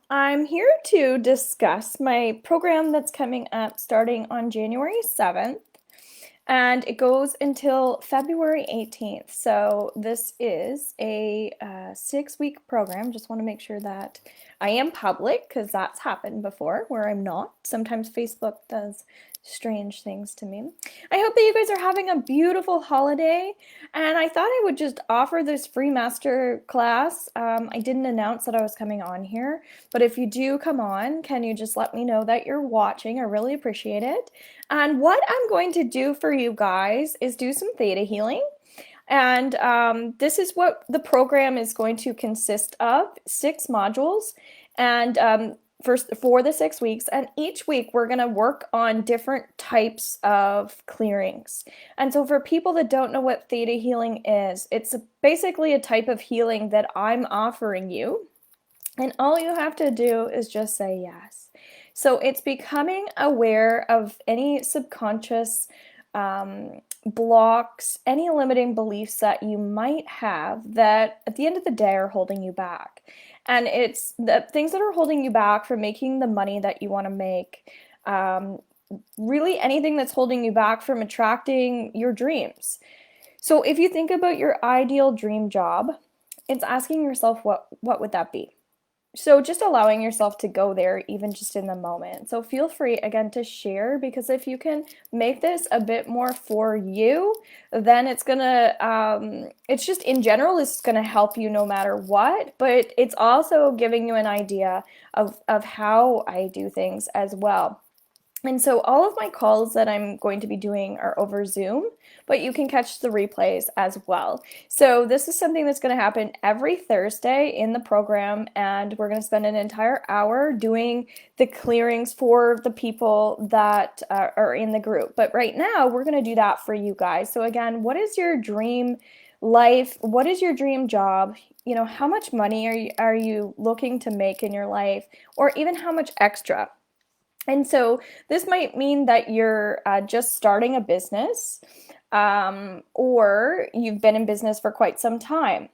I'm here to discuss my program that's coming up starting on January 7th, and it goes until February 18th. So, this is a 6-week program. Just want to make sure that I am public because that's happened before where I'm not. Sometimes Facebook does strange things to me. I hope that you guys are having a beautiful holiday, and I thought I would just offer this free master class. I didn't announce that I was coming on here, but if you do come on, can you just let me know that you're watching? I really appreciate it. And what I'm going to do for you guys is do some theta healing. And this is what the program is going to consist of 6 modules. And for the 6 weeks, and each week we're going to work on different types of clearings. And so, for people that don't know what theta healing is, it's basically a type of healing that I'm offering you. And all you have to do is just say yes. So it's becoming aware of any subconscious blocks, any limiting beliefs that you might have that at the end of the day are holding you back. And it's the things that are holding you back from making the money that you want to make. Um, Really, anything that's holding you back from attracting your dreams. So if you think about your ideal dream job, it's asking yourself what would that be? So just allowing yourself to go there even just in the moment. So feel free again to share, because if you can make this a bit more for you, then it's gonna it's just in general it's gonna help you no matter what, but it's also giving you an idea of how I do things as well. And so all of my calls that I'm going to be doing are over Zoom, but you can catch the replays as well. So this is something that's going to happen every Thursday in the program, and we're going to spend an entire hour doing the clearings for the people that are in the group. But right now, we're going to do that for you guys. So again, what is your dream life? What is your dream job? How much money are you looking to make in your life, or even how much extra? And so this might mean that you're just starting a business, or you've been in business for quite some time,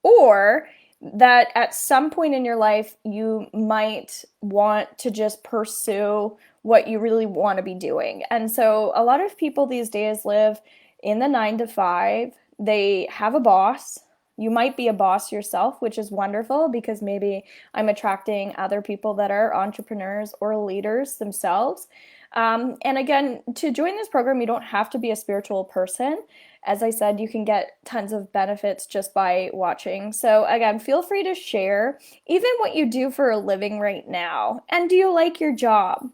or that at some point in your life you might want to just pursue what you really want to be doing. And so a lot of people these days live in the 9 to 5. They have a boss. You might be a boss yourself, which is wonderful because maybe I'm attracting other people that are entrepreneurs or leaders themselves. And again, to join this program, you don't have to be a spiritual person. As I said, you can get tons of benefits just by watching. So again, feel free to share even what you do for a living right now. And do you like your job?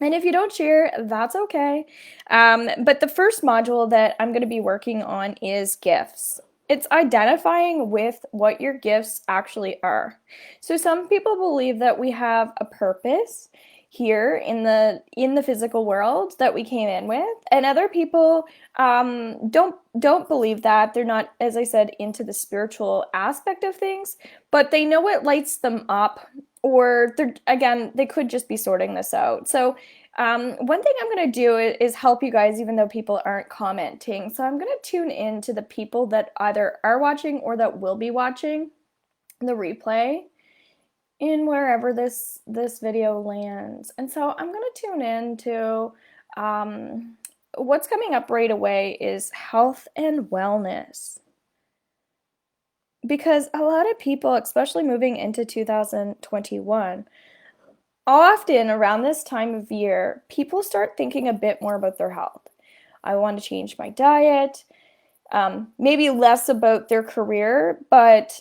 And if you don't share, that's okay. But the first module that I'm going to be working on is gifts. It's identifying with what your gifts actually are. So some people believe that we have a purpose here in the physical world that we came in with, and other people don't believe that. They're not, as I said, into the spiritual aspect of things, but they know it lights them up, or they could just be sorting this out. So one thing I'm going to do is help you guys, even though people aren't commenting. So I'm going to tune in to the people that either are watching or that will be watching the replay in wherever this video lands. And so I'm going to tune in to what's coming up right away is health and wellness. Because a lot of people, especially moving into 2021, often around this time of year, people start thinking a bit more about their health. I want to change my diet, maybe less about their career, but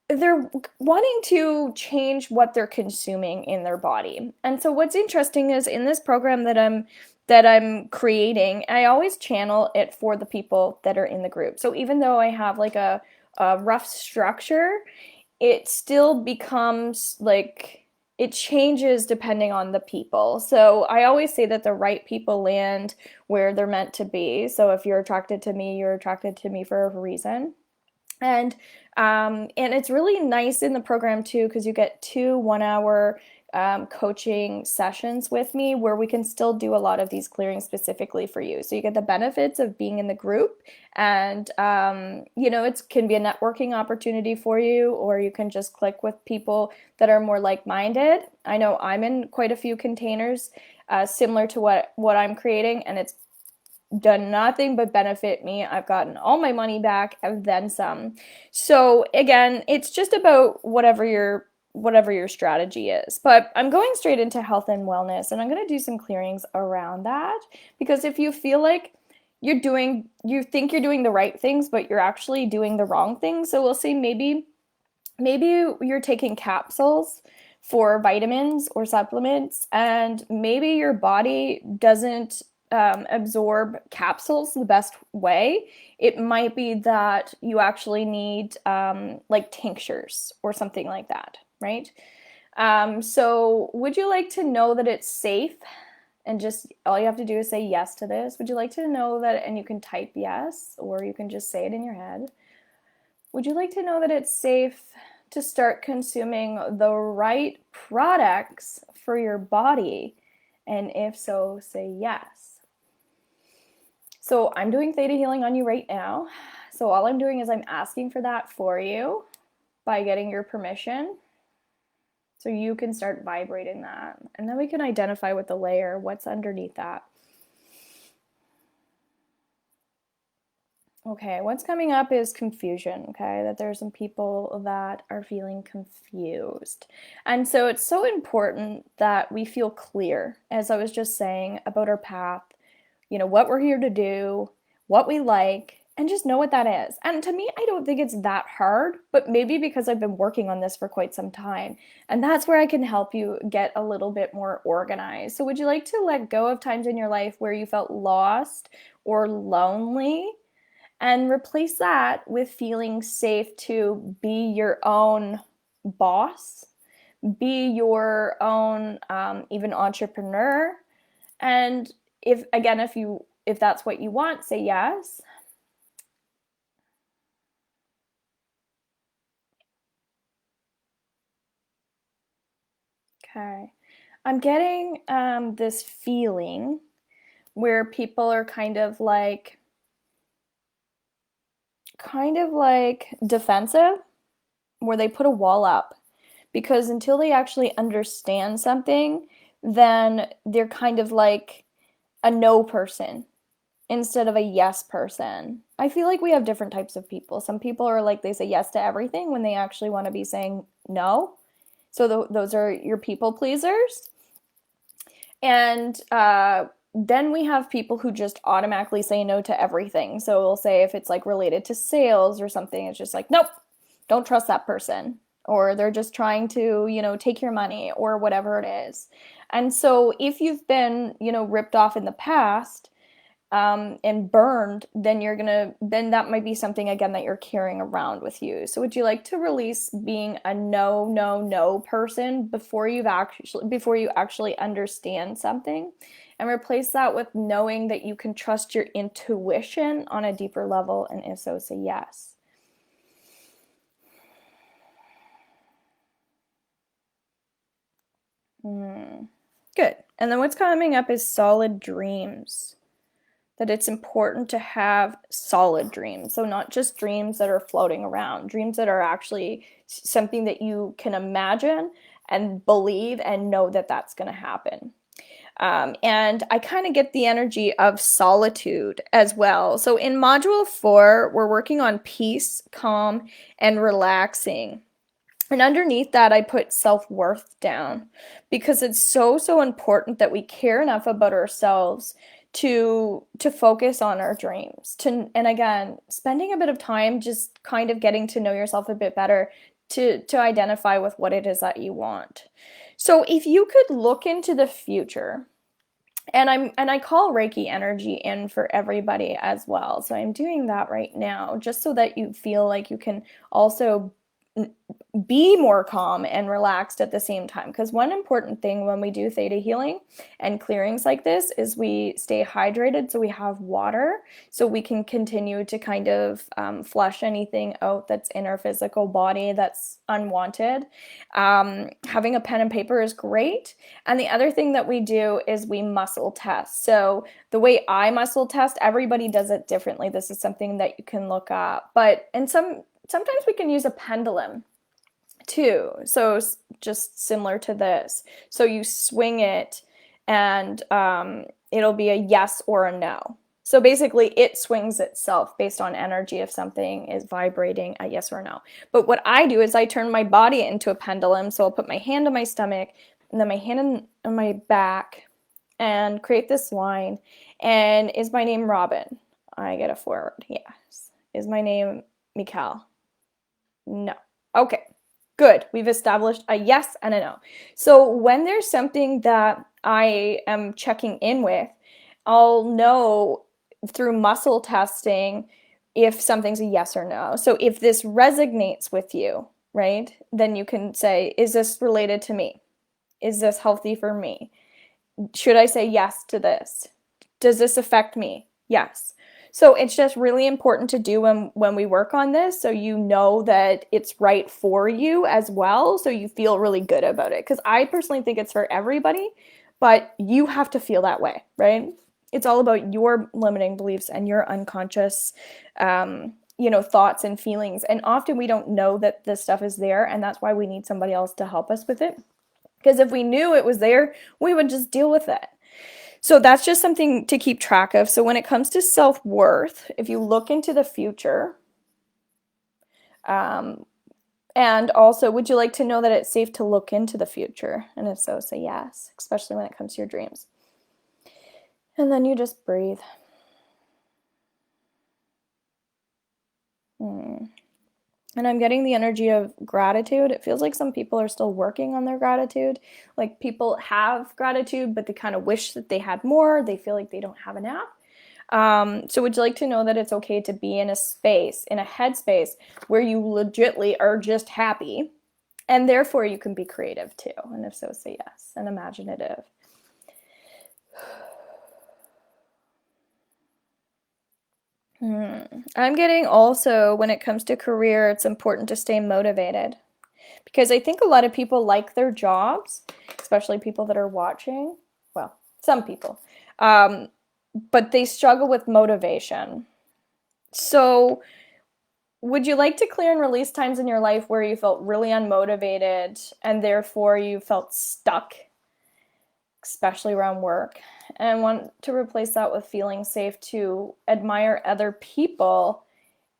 they're wanting to change what they're consuming in their body. And so what's interesting is in this program that I'm creating, I always channel it for the people that are in the group. So even though I have like a rough structure, it still becomes like it changes depending on the people. So I always say that the right people land where they're meant to be. So if you're attracted to me, you're attracted to me for a reason. And it's really nice in the program too because you get 2 1-hour coaching sessions with me where we can still do a lot of these clearings specifically for you. So you get the benefits of being in the group, and it can be a networking opportunity for you, or you can just click with people that are more like-minded. I know I'm in quite a few containers similar to what I'm creating, and it's done nothing but benefit me. I've gotten all my money back and then some. So again, it's just about whatever your strategy is. But I'm going straight into health and wellness, and I'm going to do some clearings around that, because if you feel like you think you're doing the right things, but you're actually doing the wrong things. So we'll say maybe you're taking capsules for vitamins or supplements, and maybe your body doesn't absorb capsules the best way. It might be that you actually need like tinctures or something like that, right? So would you like to know that it's safe? And just all you have to do is say yes to this. Would you like to know that, and you can type yes, or you can just say it in your head. Would you like to know that it's safe to start consuming the right products for your body? And if so, say yes. So I'm doing theta healing on you right now. So all I'm doing is I'm asking for that for you by getting your permission. So you can start vibrating that. And then we can identify with the layer, what's underneath that. Okay, what's coming up is confusion, okay? That there's some people that are feeling confused. And so it's so important that we feel clear, as I was just saying, about our path, what we're here to do, what we like, and just know what that is. And to me, I don't think it's that hard, but maybe because I've been working on this for quite some time. And that's where I can help you get a little bit more organized. So would you like to let go of times in your life where you felt lost or lonely, and replace that with feeling safe to be your own boss, be your own even entrepreneur? And if that's what you want, say yes. Okay. I'm getting this feeling where people are kind of like defensive, where they put a wall up, because until they actually understand something, then they're kind of like a no person instead of a yes person. I feel like we have different types of people. Some people are like, they say yes to everything when they actually want to be saying no. So those are your people pleasers. And then we have people who just automatically say no to everything. So we'll say if it's like related to sales or something, it's just like, nope, don't trust that person. Or they're just trying to, take your money or whatever it is. And so if you've been, ripped off in the past, and burned, then that might be something again that you're carrying around with you. So would you like to release being a no, no, no person before you actually understand something, and replace that with knowing that you can trust your intuition on a deeper level? And if so, say yes. Good. And then what's coming up is solid dreams. That it's important to have solid dreams. So not just dreams that are floating around, dreams that are actually something that you can imagine and believe and know that that's going to happen. And I kind of get the energy of solitude as well. So in module 4, we're working on peace, calm, and relaxing. And underneath that, I put self-worth down, because it's so, so important that we care enough about ourselves to focus on our dreams. And again, spending a bit of time just kind of getting to know yourself a bit better to identify with what it is that you want. So if you could look into the future, and I call Reiki energy in for everybody as well. So I'm doing that right now, just so that you feel like you can also be more calm and relaxed at the same time. Because one important thing when we do theta healing and clearings like this is we stay hydrated, so we have water, so we can continue to kind of flush anything out that's in our physical body that's unwanted. Having a pen and paper is great. And the other thing that we do is we muscle test. So the way I muscle test, everybody does it differently. This is something that you can look up. But sometimes we can use a pendulum too. So just similar to this. So you swing it and it'll be a yes or a no. So basically it swings itself based on energy if something is vibrating a yes or no. But what I do is I turn my body into a pendulum. So I'll put my hand on my stomach and then my hand on my back and create this line. And is my name Robin? I get a forward. Yes. Is my name Mikkel? No. Okay. Good. We've established a yes and a no. So when there's something that I am checking in with, I'll know through muscle testing if something's a yes or no. So if this resonates with you, right, then you can say, is this related to me? Is this healthy for me? Should I say yes to this? Does this affect me? Yes. So it's just really important to do when we work on this, so you know that it's right for you as well, so you feel really good about it. Because I personally think it's for everybody, but you have to feel that way, right? It's all about your limiting beliefs and your unconscious, thoughts and feelings. And often we don't know that this stuff is there, and that's why we need somebody else to help us with it. Because if we knew it was there, we would just deal with it. So that's just something to keep track of. So when it comes to self-worth, if you look into the future, and also, would you like to know that it's safe to look into the future? And if so, say yes, especially when it comes to your dreams. And then you just breathe. And I'm getting the energy of gratitude. It feels like some people are still working on their gratitude. Like people have gratitude, but they kind of wish that they had more. They feel like they don't have enough. So would you like to know that it's okay to be in a space, in a headspace, where you legitly are just happy, and therefore you can be creative too? And if so, say yes, and imaginative. I'm getting also, when it comes to career, it's important to stay motivated. Because I think a lot of people like their jobs, especially people that are watching. Well, some people. But they struggle with motivation. So would you like to clear and release times in your life where you felt really unmotivated and therefore you felt stuck, especially around work, and want to replace that with feeling safe to admire other people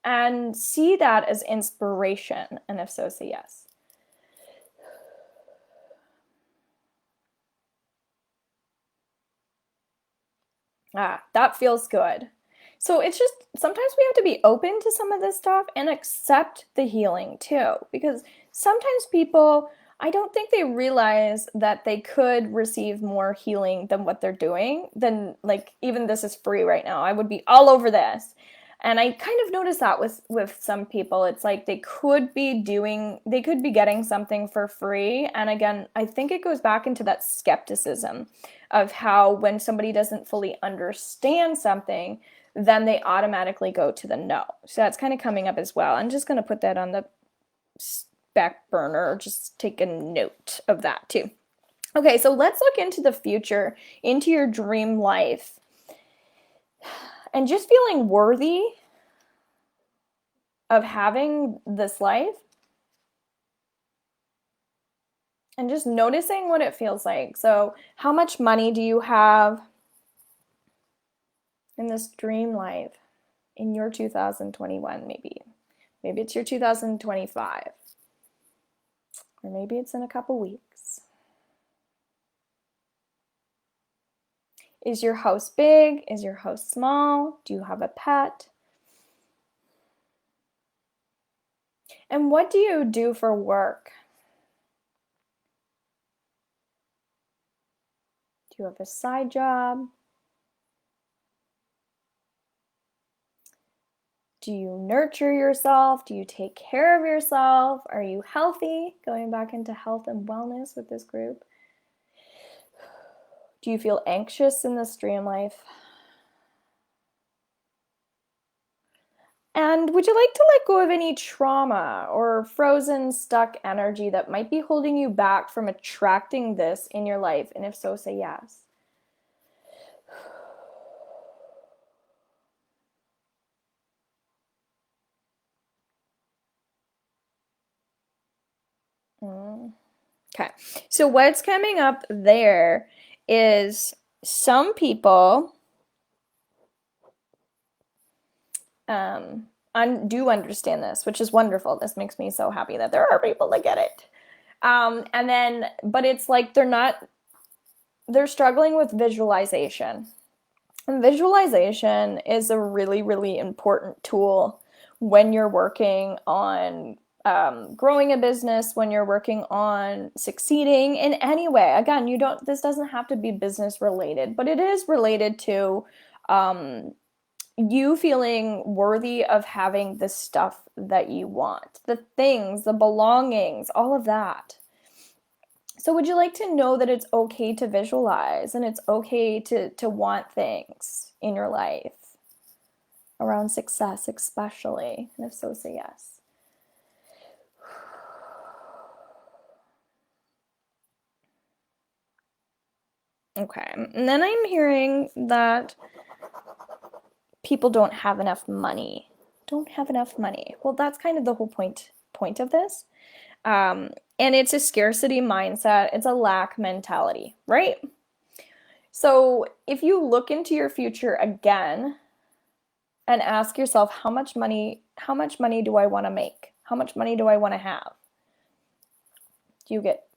and see that as inspiration? And if so, say yes. That feels good. So it's just sometimes we have to be open to some of this stuff and accept the healing too. Because sometimes people, I don't think they realize that they could receive more healing than what they're doing. Than, like, even this is free right now. I would be all over this. And I kind of notice that with some people. It's like they could be getting something for free. And again, I think it goes back into that skepticism of how when somebody doesn't fully understand something, then they automatically go to the no. So that's kind of coming up as well. I'm just going to put that on the back burner, or just take a note of that too. Okay, so let's look into the future, into your dream life, and just feeling worthy of having this life, and just noticing what it feels like. So how much money do you have in this dream life in your 2021? Maybe it's your 2025, or maybe it's in a couple weeks. Is your house big? Is your house small? Do you have a pet? And what do you do for work? Do you have a side job? Do you nurture yourself? Do you take care of yourself? Are you healthy? Going back into health and wellness with this group. Do you feel anxious in this dream life? And would you like to let go of any trauma or frozen, stuck energy that might be holding you back from attracting this in your life? And if so, say yes. Okay, so what's coming up there is some people do understand this, which is wonderful. This makes me so happy that there are people that get it. But it's like they're struggling with visualization. And visualization is a really, really important tool when you're working on growing a business, when you're working on succeeding in any way. Again, this doesn't have to be business related, but it is related to you feeling worthy of having the stuff that you want, the things, the belongings, all of that. So would you like to know that it's okay to visualize and it's okay to want things in your life around success, especially? And if so, say yes. Okay, and then I'm hearing that people don't have enough money. Don't have enough money. Well, that's kind of the whole point of this. And it's a scarcity mindset. It's a lack mentality, right? So if you look into your future again and ask yourself, how much money do I want to make? How much money do I want to have? Do you get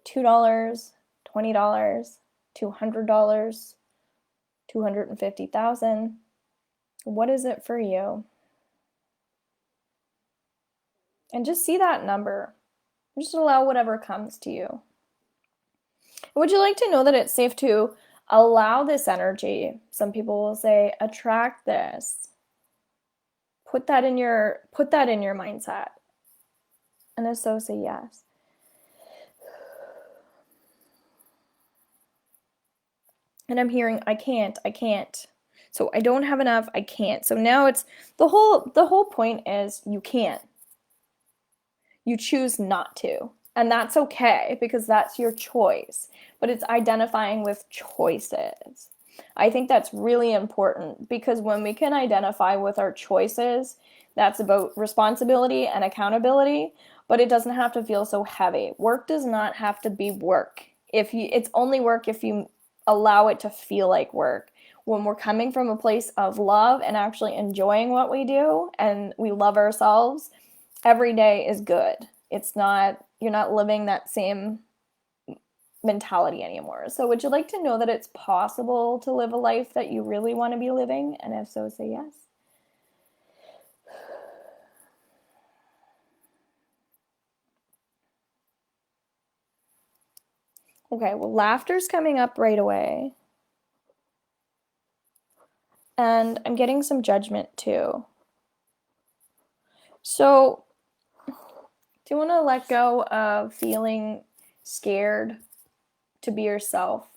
$2, $20, $200, 250,000? What is it for you? And just see that number. Just allow whatever comes to you. Would you like to know that it's safe to allow this energy? Some people will say, attract this. Put that in your mindset. And if so, say yes. And I'm hearing, I can't. So I don't have enough, I can't. So now it's the whole point is you can't. You choose not to. And that's okay because that's your choice. But it's identifying with choices. I think that's really important because when we can identify with our choices, that's about responsibility and accountability, but it doesn't have to feel so heavy. Work does not have to be work. It's only work if you allow it to feel like work. When we're coming from a place of love and actually enjoying what we do and we love ourselves, every day is good. You're not living that same mentality anymore. So would you like to know that it's possible to live a life that you really want to be living? And if so, say yes. Okay, well, laughter's coming up right away. And I'm getting some judgment too. So, do you want to let go of feeling scared to be yourself?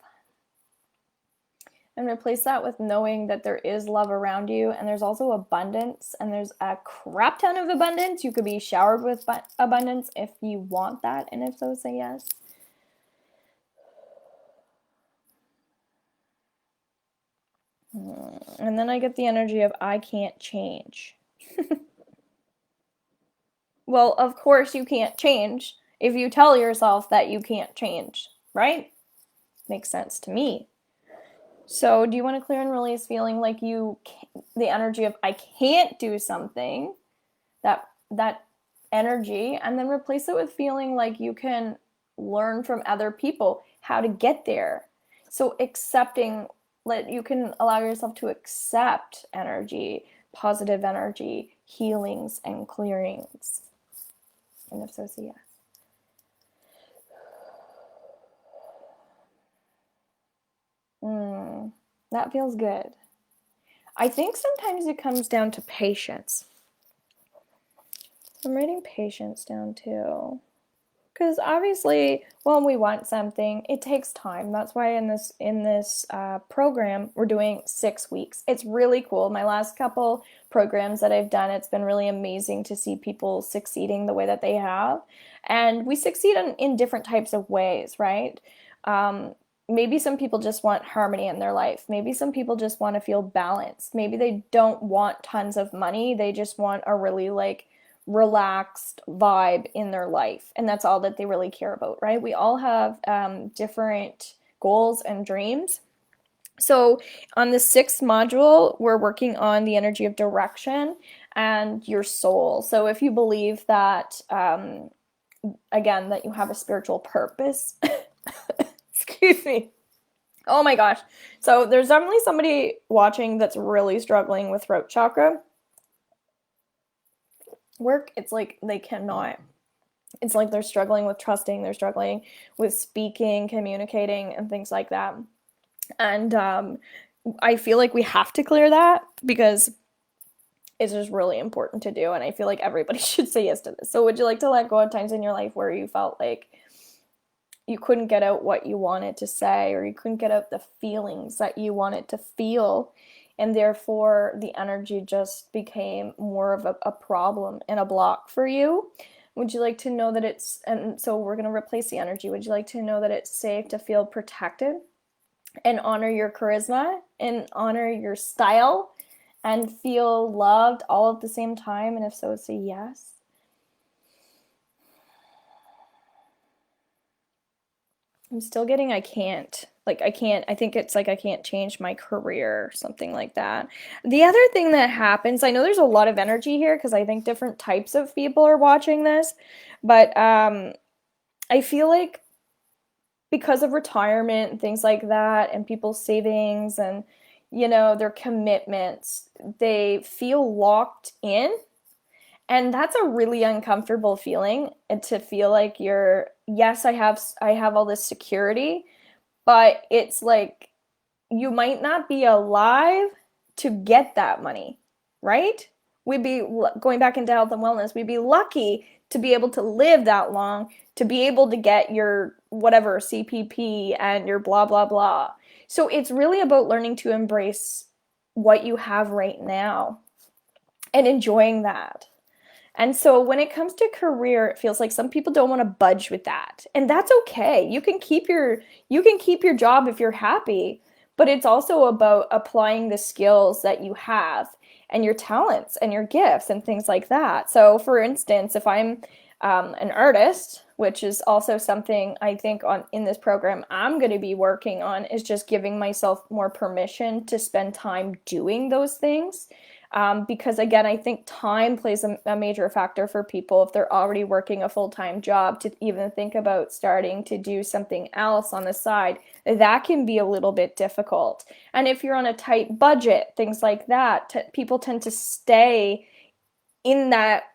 And replace that with knowing that there is love around you and there's also abundance and there's a crap ton of abundance. You could be showered with abundance if you want that. And if so, say yes. And then I get the energy of I can't change. Well, of course you can't change if you tell yourself that you can't change, right? Makes sense to me. So do you want to clear and release feeling like the energy of I can't do something, that energy, and then replace it with feeling like you can learn from other people how to get there. So accepting, you can allow yourself to accept energy, positive energy, healings and clearings. And if so, say yes. That feels good. I think sometimes it comes down to patience. I'm writing patience down too. Because obviously, when we want something, it takes time. That's why in this program we're doing 6 weeks. It's really cool. My last couple programs that I've done, it's been really amazing to see people succeeding the way that they have, and we succeed in different types of ways, right? Um, Maybe some people just want harmony in their life. Maybe some people just want to feel balanced. Maybe they don't want tons of money. They just want a really like relaxed vibe in their life, and that's all that they really care about, right? We all have different goals and dreams. So on the sixth module, we're working on the energy of direction and your soul. So if you believe that again, that you have a spiritual purpose, excuse me, oh my gosh, so there's definitely somebody watching that's really struggling with throat chakra work. It's like they cannot, it's like they're struggling with trusting, they're struggling with speaking, communicating, and things like that. And I feel like we have to clear that because it's just really important to do. And I feel like everybody should say yes to this. So, would you like to let go of times in your life where you felt like you couldn't get out what you wanted to say, or you couldn't get out the feelings that you wanted to feel? And therefore, the energy just became more of a problem and a block for you. Would you like to know that it's, and so we're going to replace the energy. Would you like to know that it's safe to feel protected and honor your charisma and honor your style and feel loved all at the same time? And if so, say yes. I'm still getting I can't. Like I can't, I think it's like I can't change my career or something like that. The other thing that happens, I know there's a lot of energy here because I think different types of people are watching this, but I feel like because of retirement and things like that and people's savings and their commitments, they feel locked in, and that's a really uncomfortable feeling, and to feel like you're, yes, I have all this security, but it's like you might not be alive to get that money, right? We'd be going back into health and wellness. We'd be lucky to be able to live that long, to be able to get your whatever CPP and your blah, blah, blah. So it's really about learning to embrace what you have right now and enjoying that. And so when it comes to career, it feels like some people don't want to budge with that. And that's okay. You can keep your job if you're happy, but it's also about applying the skills that you have and your talents and your gifts and things like that. So for instance, if I'm an artist, which is also something I think on in this program I'm going to be working on, is just giving myself more permission to spend time doing those things. Because again, I think time plays a major factor for people if they're already working a full-time job to even think about starting to do something else on the side. That can be a little bit difficult. And if you're on a tight budget, things like that, people tend to stay in that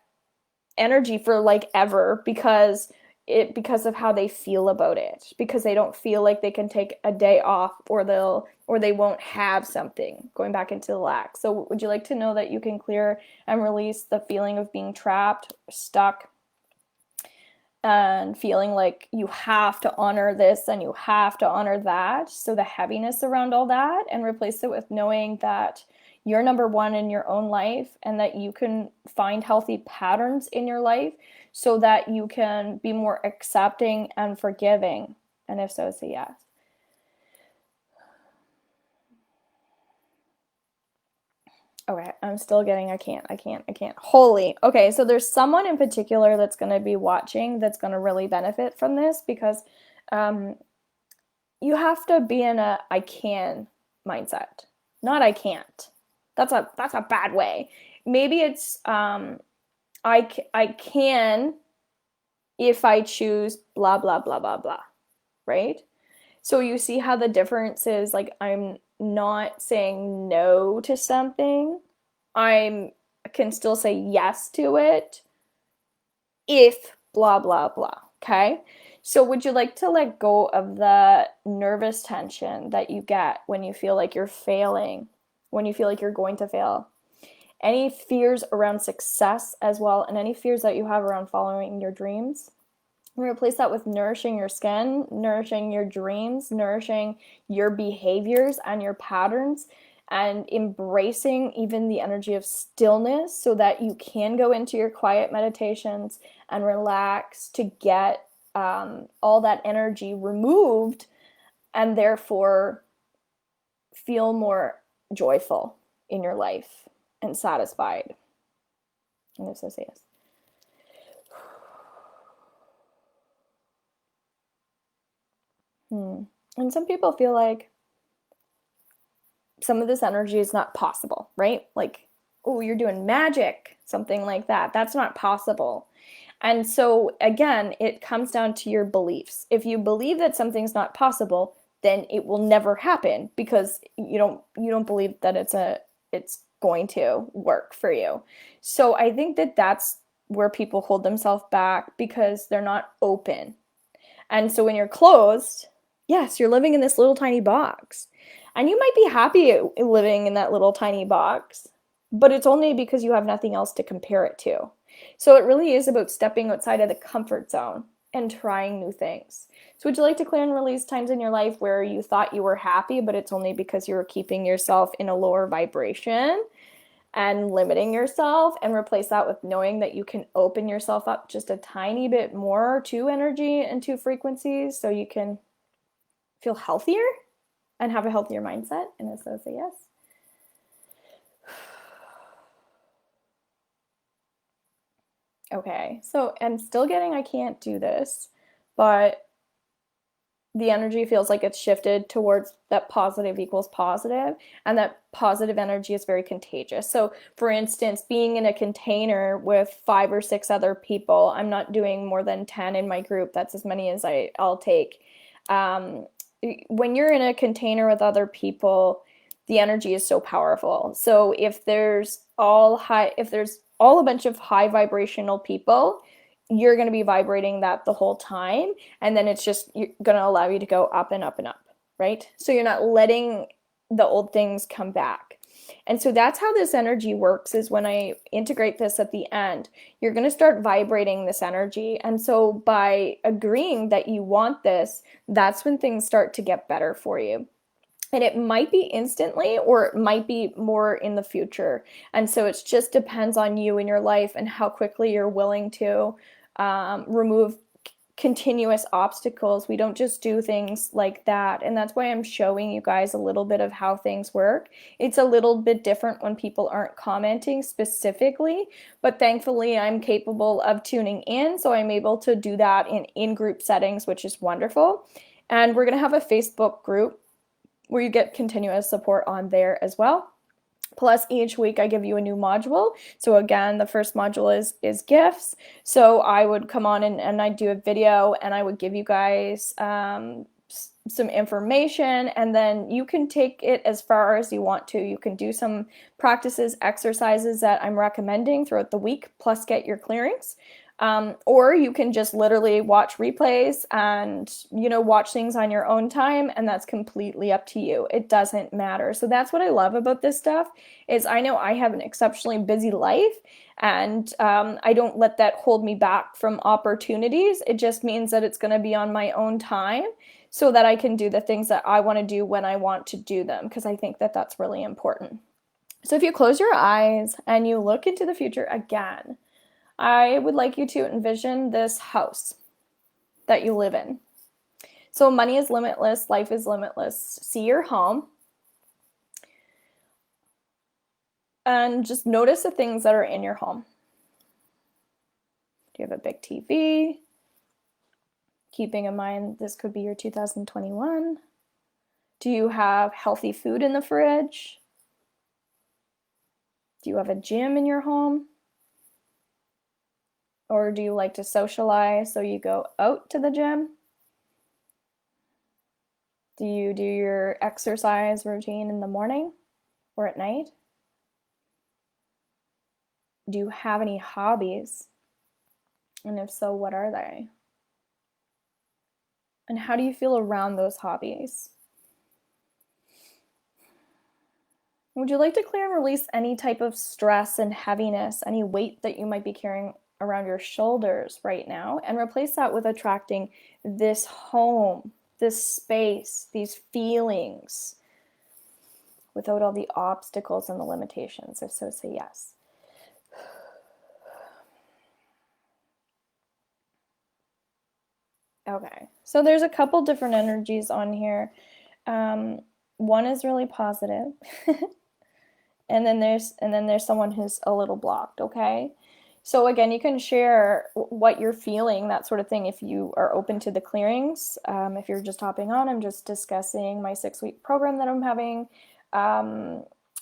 energy for like ever because of how they feel about it, because they don't feel like they can take a day off, or they won't have something, going back into the lack. So would you like to know that you can clear and release the feeling of being trapped, stuck, and feeling like you have to honor this and you have to honor that? So the heaviness around all that, and replace it with knowing that you're number one in your own life and that you can find healthy patterns in your life so that you can be more accepting and forgiving. And if so, say yes. Okay, I'm still getting I can't. Holy. Okay, so there's someone in particular that's going to be watching that's going to really benefit from this because um, you have to be in a I can mindset, not I can't. That's a bad way. Maybe it's I can if I choose blah blah blah blah blah, right? So you see how the difference is, like I'm not saying no to something. I'm can still say yes to it if blah blah blah. Okay? So would you like to let go of the nervous tension that you get when you feel like you're failing, when you feel like you're going to fail? any fears around success as well, and any fears that you have around following your dreams. Replace that with nourishing your skin, nourishing your dreams, nourishing your behaviors and your patterns, and embracing even the energy of stillness so that you can go into your quiet meditations and relax to get all that energy removed, and therefore feel more joyful in your life and satisfied. And if so, say yes. And some people feel like some of this energy is not possible, right? Like, oh, you're doing magic, something like that. That's not possible. And so again, it comes down to your beliefs. If you believe that something's not possible, then it will never happen because you don't believe that it's going to work for you. So I think that that's where people hold themselves back because they're not open. And so when you're closed, yes, you're living in this little tiny box. And you might be happy living in that little tiny box, but it's only because you have nothing else to compare it to. So it really is about stepping outside of the comfort zone and trying new things. So would you like to clear and release times in your life where you thought you were happy, but it's only because you were keeping yourself in a lower vibration and limiting yourself, and replace that with knowing that you can open yourself up just a tiny bit more to energy and to frequencies so you can feel healthier and have a healthier mindset? And so say yes. Okay, so I'm still getting I can't do this, but the energy feels like it's shifted towards that positive equals positive, and that positive energy is very contagious. So for instance, being in a container with 5 or 6 other people, I'm not doing more than 10 in my group. That's as many as I'll take. When you're in a container with other people, the energy is so powerful. So if there's all a bunch of high vibrational people, you're going to be vibrating that the whole time, and then it's just going to allow you to go up and up and up, right? So you're not letting the old things come back. And so that's how this energy works, is when I integrate this at the end, you're going to start vibrating this energy. And so by agreeing that you want this, that's when things start to get better for you. And it might be instantly, or it might be more in the future. And so it just depends on you in your life and how quickly you're willing to remove continuous obstacles. We don't just do things like that. And that's why I'm showing you guys a little bit of how things work. It's a little bit different when people aren't commenting specifically, but thankfully I'm capable of tuning in, so I'm able to do that in group settings, which is wonderful. And we're going to have a Facebook group where you get continuous support on there as well. Plus each week I give you a new module. So again, the first module is gifts. So I would come on and I'd do a video and I would give you guys some information, and then you can take it as far as you want to. You can do some practices, exercises that I'm recommending throughout the week, plus get your clearings. Or you can just literally watch replays and, watch things on your own time, and that's completely up to you. It doesn't matter. So that's what I love about this stuff, is I know I have an exceptionally busy life, and I don't let that hold me back from opportunities. It just means that it's going to be on my own time so that I can do the things that I want to do when I want to do them, because I think that that's really important. So if you close your eyes and you look into the future again, I would like you to envision this house that you live in. So money is limitless, life is limitless. See your home and just notice the things that are in your home. Do you have a big TV? Keeping in mind this could be your 2021. Do you have healthy food in the fridge? Do you have a gym in your home? Or do you like to socialize, so you go out to the gym? Do you do your exercise routine in the morning or at night? Do you have any hobbies? And if so, what are they? And how do you feel around those hobbies? Would you like to clear and release any type of stress and heaviness, any weight that you might be carrying around your shoulders right now, and replace that with attracting this home, this space, these feelings without all the obstacles and the limitations? If so, say yes. Okay, so there's a couple different energies on here. One is really positive, and then there's someone who's a little blocked. Okay, so again, you can share what you're feeling, that sort of thing, if you are open to the clearings. If you're just hopping on, I'm just discussing my 6-week program that I'm having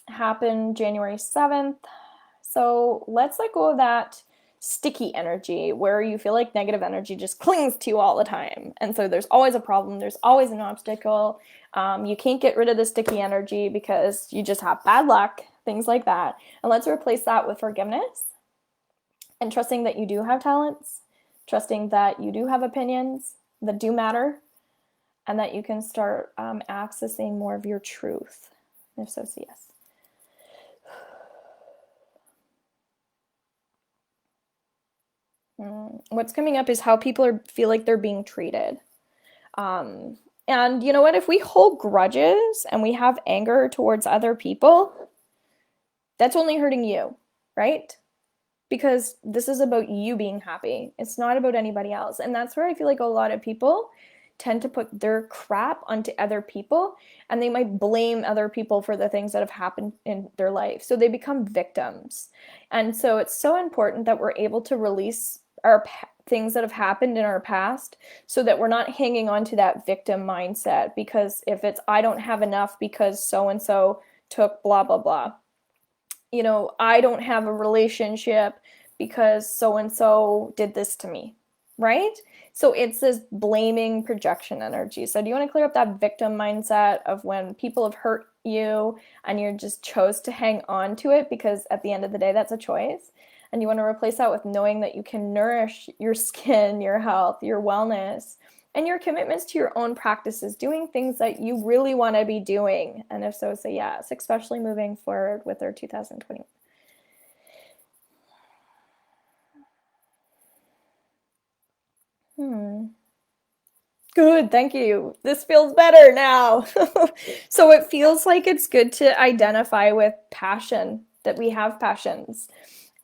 happen January 7th. So let's let go of that sticky energy where you feel like negative energy just clings to you all the time. And so there's always a problem, there's always an obstacle. You can't get rid of the sticky energy because you just have bad luck, things like that. And let's replace that with forgiveness and trusting that you do have talents, trusting that you do have opinions that do matter, and that you can start accessing more of your truth. If so, say yes. What's coming up is how people feel like they're being treated. And you know what? If we hold grudges and we have anger towards other people, that's only hurting you, right? Because this is about you being happy. It's not about anybody else. And that's where I feel like a lot of people tend to put their crap onto other people, and they might blame other people for the things that have happened in their life. So they become victims. And so it's so important that we're able to release our things that have happened in our past so that we're not hanging on to that victim mindset. Because if it's, I don't have enough because so and so took blah, blah, blah. You know, I don't have a relationship because so and so did this to me, right? So it's this blaming projection energy. So do you want to clear up that victim mindset of when people have hurt you and you just chose to hang on to it, because at the end of the day, that's a choice. And you want to replace that with knowing that you can nourish your skin, your health, your wellness, and your commitments to your own practices, doing things that you really want to be doing. And if so, say yes, especially moving forward with our 2020. Good, thank you. This feels better now. So it feels like it's good to identify with passion, that we have passions.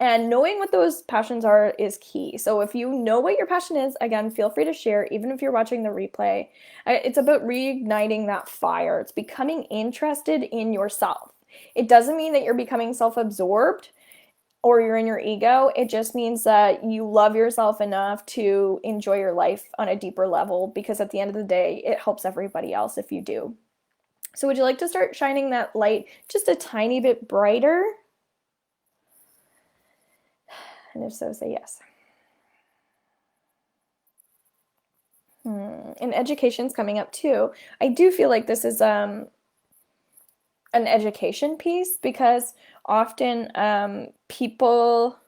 And knowing what those passions are is key. So if you know what your passion is, again, feel free to share, even if you're watching the replay. It's about reigniting that fire. It's becoming interested in yourself. It doesn't mean that you're becoming self-absorbed or you're in your ego. It just means that you love yourself enough to enjoy your life on a deeper level, because at the end of the day, it helps everybody else if you do. So would you like to start shining that light just a tiny bit brighter? And if so, say yes. And education's coming up too. I do feel like this is an education piece, because often people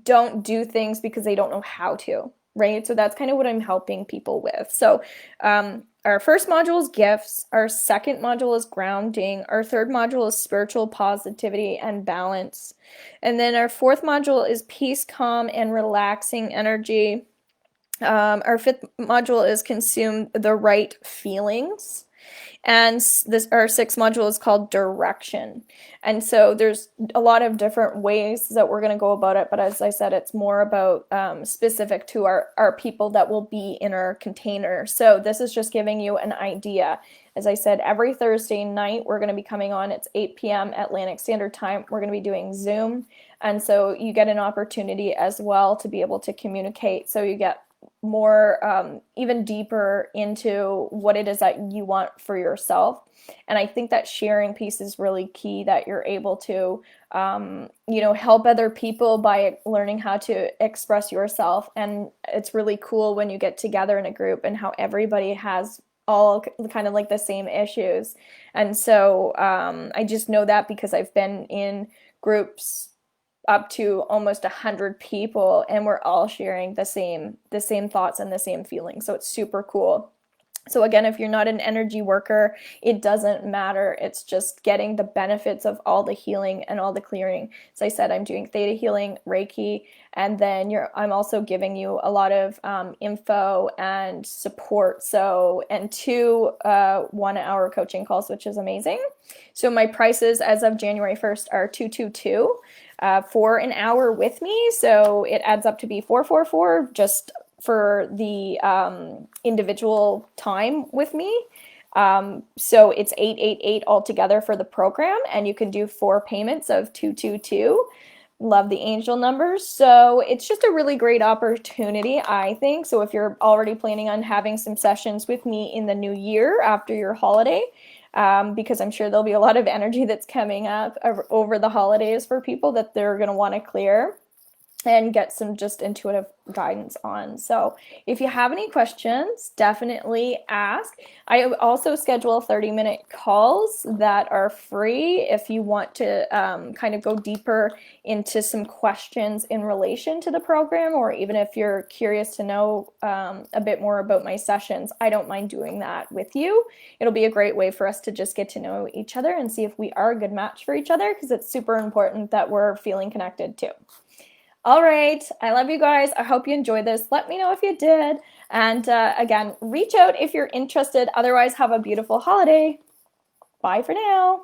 don't do things because they don't know how to, right? So that's kind of what I'm helping people with. So our first module is gifts. Our second module is grounding. Our third module is spiritual positivity and balance. And then our fourth module is peace, calm, and relaxing energy. Our fifth module is consume the right feelings. And our sixth module is called direction. And so there's a lot of different ways that we're going to go about it. But as I said, it's more about specific to our people that will be in our container. So this is just giving you an idea. As I said, every Thursday night, we're going to be coming on. It's 8 p.m. Atlantic Standard Time. We're going to be doing Zoom. And so you get an opportunity as well to be able to communicate. So you get more even deeper into what it is that you want for yourself. And I think that sharing piece is really key, that you're able to help other people by learning how to express yourself. And it's really cool when you get together in a group and how everybody has all kind of like the same issues. And so I just know that because I've been in groups up to almost 100 people, and we're all sharing the same thoughts and the same feelings. So it's super cool. So again, if you're not an energy worker, it doesn't matter. It's just getting the benefits of all the healing and all the clearing. As I said, I'm doing theta healing, Reiki, and then I'm also giving you a lot of info and support. So, and 2 1-hour coaching calls, which is amazing. So my prices as of January 1st are 222 for an hour with me. So it adds up to be 444 just for the individual time with me. So it's 888 altogether for the program, and you can do 4 payments of 222. Love the angel numbers. So it's just a really great opportunity, I think. So if you're already planning on having some sessions with me in the new year after your holiday, because I'm sure there'll be a lot of energy that's coming up over the holidays for people that they're going to want to clear and get some just intuitive guidance on. So if you have any questions, definitely ask. I also schedule 30-minute calls that are free if you want to kind of go deeper into some questions in relation to the program, or even if you're curious to know a bit more about my sessions, I don't mind doing that with you. It'll be a great way for us to just get to know each other and see if we are a good match for each other, because it's super important that we're feeling connected too. All right. I love you guys. I hope you enjoyed this. Let me know if you did. And again, reach out if you're interested. Otherwise, have a beautiful holiday. Bye for now.